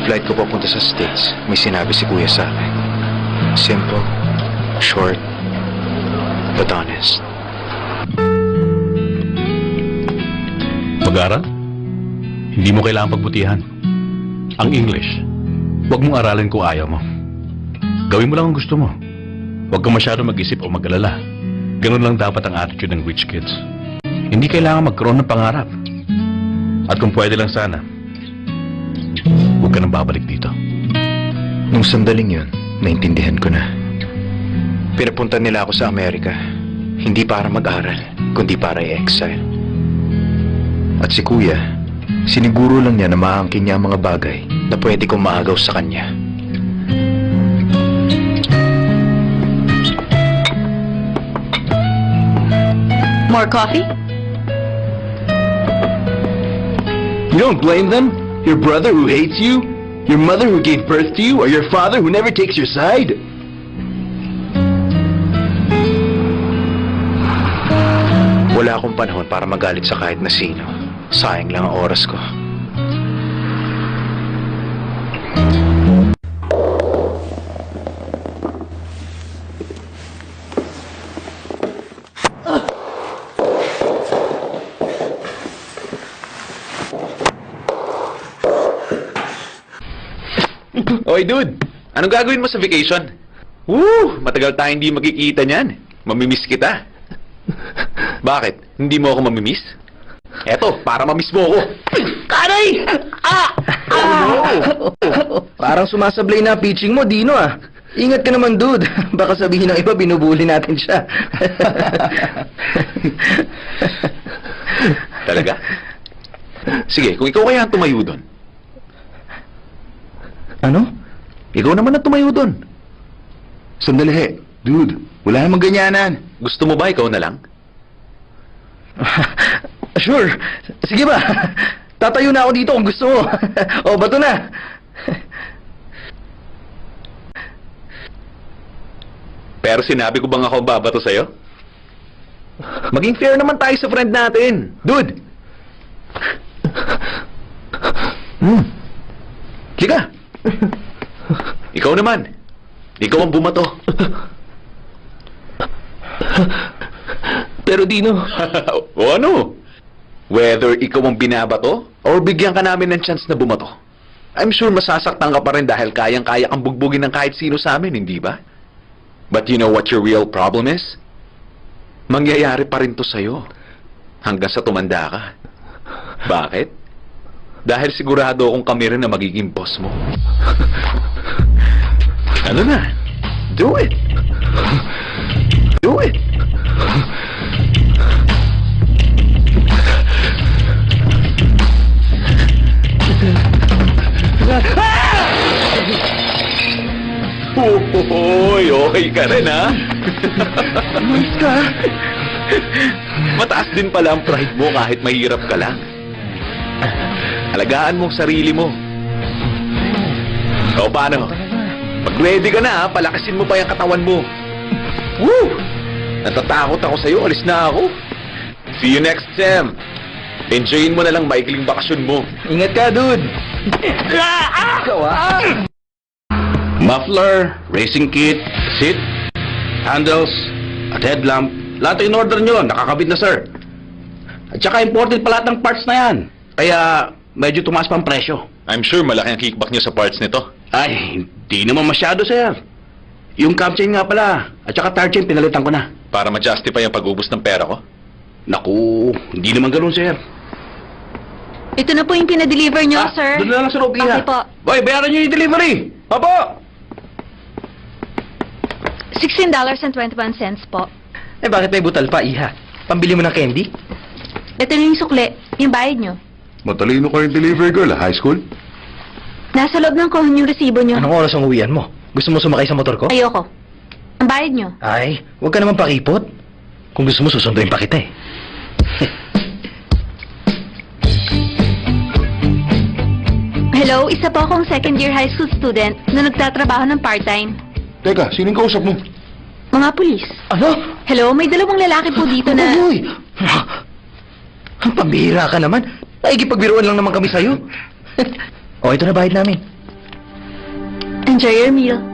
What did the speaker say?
flight ko papunta sa States, may sinabi si Kuya sa akin. Simple, short, but honest. Mag-aral? Hindi mo kailangan pagbutihan. Ang English, huwag mong aralin kung ayaw mo. Gawin mo lang ang gusto mo. Huwag kang masyado mag-isip o mag-alala. Ganun lang dapat ang attitude ng rich kids. Hindi kailangan magkaroon ng pangarap. At kung pwede lang sana, huwag ka nang babalik dito. Nung sandaling yun, naintindihan ko na. Pinapunta nila ako sa Amerika, hindi para mag-aral, kundi para i-exile. At si Kuya, siniguro lang niya na maangkin niya ang mga bagay na pwede kong maagaw sa kanya. More coffee? You don't blame them? Your brother who hates you? Your mother who gave birth to you? Or your father who never takes your side? Wala akong panahon para magalit sa kahit na sino. Sayang lang ang oras ko. Oy, dude! Anong gagawin mo sa vacation? Woo! Matagal tayong hindi magkikita niyan. Mamimiss kita. Bakit? Hindi mo ako mamimiss? Eto, para mamiss mo ako. Aray! Parang sumasablay na pitching mo, Dino ah. Ingat ka naman, dude. Baka sabihin ng iba, binubuli natin siya. Talaga? Sige, kung ikaw kaya ang tumayo doon. Ano? Ikaw naman ang tumayo doon. Sandali, dude. Wala namang ganyanan. Gusto mo ba ikaw na lang? Sure. Sige ba? Tatayo na ako dito kung gusto mo. O, bato na. Pero sinabi ko bang ako babato sa'yo? Maging fair naman tayo sa friend natin. Dude! Sige. Ikaw naman. Ikaw ang bumato. Pero Dino... O ano? Whether ikaw ang binabato or bigyan ka namin ng chance na bumato, I'm sure masasaktan ka pa rin dahil kayang-kaya kang bugbugin ng kahit sino sa amin, hindi ba? But you know what your real problem is? Mangyayari pa rin to sa'yo hanggang sa tumanda ka. Bakit? Dahil sigurado akong kami rin na magiging boss mo. Ano na? Do it! Do it! Hoy, okay ka rin, ha? Umalis ka? Mataas din pala ang pride mo kahit mahirap ka lang. Alagaan mo ang sarili mo. O paano? Pag ready ka na, palakasin mo pa yung katawan mo. Woo! Natatakot ako sa'yo, alis na ako. See you next time. Enjoyin mo na lang maikling bakasyon mo. Ingat ka, dude. Ikaw ah. Muffler, racing kit, seat, handles, at headlamp. Lahat in order nyo, nakakabit na sir. At saka important pa lahat ng parts na yan. Kaya medyo tumaas pa ang presyo. I'm sure malaki ang kickback niyo sa parts nito. Ay, hindi naman masyado sir. Yung cam chain nga pala, at saka tire chain pinalitan ko na. Para ma-justify ang pag-ubos ng pera ko. Naku, hindi naman ganun sir. Ito na po yung pinadeliver nyo, sir. Doon na lang sa loob, Iha. Okay po. Boy, bayaran nyo yung delivery. Opo! $16.21 po. Eh bakit may butal pa, Iha? Pambili mo ng candy? Ito na yung sukli, yung bayad nyo. Matalino ka yung delivery girl, high school? Nasa loob ng kahon yung resibo nyo. Anong oras ang uwian mo? Gusto mo sumakay sa motor ko? Ayoko. Ang bayad nyo. Ay, huwag ka naman pakipot. Kung gusto mo, susunduin pa kita eh. Hello, isa po akong second year high school student na nagtatrabaho ng part-time. Teka, sinong kausap mo? Mga pulis. Ano? Hello, may dalawang lalaki po dito na... Uy! Ang pambihira ka naman. Nakikipagbiruan lang naman kami sa'yo. O, ito na bayad namin. Enjoy your meal.